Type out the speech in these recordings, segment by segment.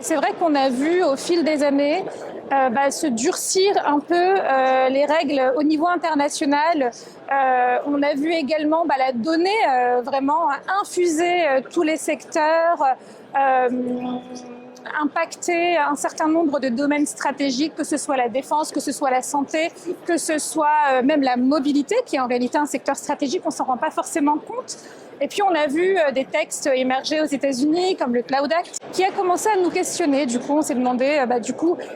C'est vrai qu'on a vu au fil des années se durcir un peu les règles au niveau international. On a vu également la donnée vraiment infuser tous les secteurs, impacter un certain nombre de domaines stratégiques, que ce soit la défense, que ce soit la santé, que ce soit même la mobilité, qui est en réalité un secteur stratégique, on ne s'en rend pas forcément compte. Et puis on a vu des textes émerger aux États-Unis, comme le Cloud Act, qui a commencé à nous questionner. Du coup, on s'est demandé,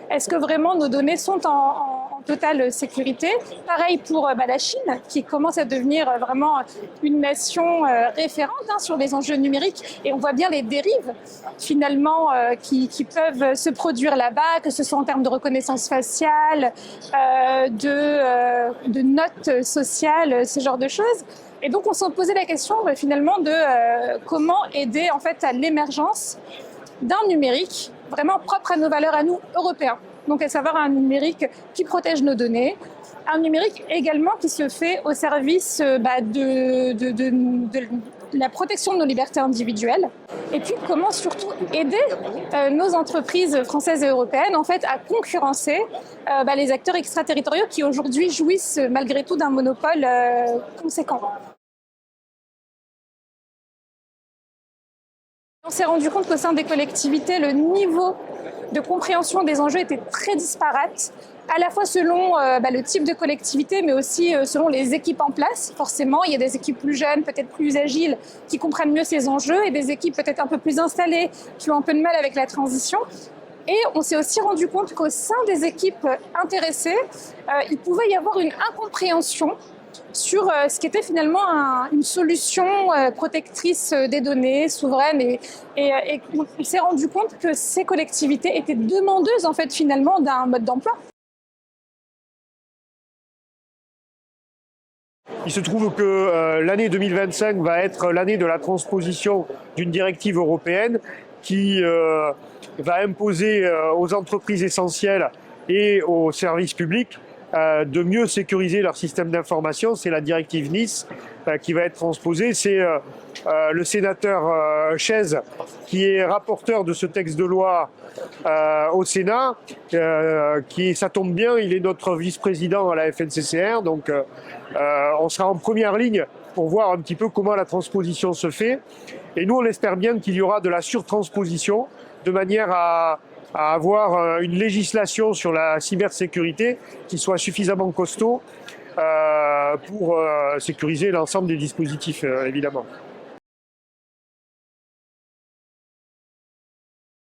est-ce que vraiment nos données sont en totale sécurité? Pareil pour la Chine, qui commence à devenir vraiment une nation référente sur les enjeux numériques. Et on voit bien les dérives, finalement, qui peuvent se produire là-bas, que ce soit en termes de reconnaissance faciale, de notes sociales, ce genre de choses. Et donc, on s'est posé la question finalement de comment aider en fait à l'émergence d'un numérique vraiment propre à nos valeurs à nous, Européens. Donc, à savoir un numérique qui protège nos données, un numérique également qui se fait au service de la protection de nos libertés individuelles. Et puis, comment surtout aider nos entreprises françaises et européennes en fait à concurrencer les acteurs extraterritoriaux qui aujourd'hui jouissent malgré tout d'un monopole conséquent. On s'est rendu compte qu'au sein des collectivités, le niveau de compréhension des enjeux était très disparate, à la fois selon le type de collectivité, mais aussi selon les équipes en place. Forcément, il y a des équipes plus jeunes, peut-être plus agiles, qui comprennent mieux ces enjeux, et des équipes peut-être un peu plus installées, qui ont un peu de mal avec la transition. Et on s'est aussi rendu compte qu'au sein des équipes intéressées, il pouvait y avoir une incompréhension sur ce qui était finalement une solution protectrice des données souveraines et on s'est rendu compte que ces collectivités étaient demandeuses en fait finalement d'un mode d'emploi. Il se trouve que l'année 2025 va être l'année de la transposition d'une directive européenne qui va imposer aux entreprises essentielles et aux services publics de mieux sécuriser leur système d'information. C'est la directive Nice qui va être transposée. C'est le sénateur Chaise qui est rapporteur de ce texte de loi au Sénat. Ça tombe bien, il est notre vice-président à la FNCCR. Donc on sera en première ligne pour voir un petit peu comment la transposition se fait. Et nous, on espère bien qu'il y aura de la surtransposition de manière à avoir une législation sur la cybersécurité qui soit suffisamment costaud pour sécuriser l'ensemble des dispositifs, évidemment.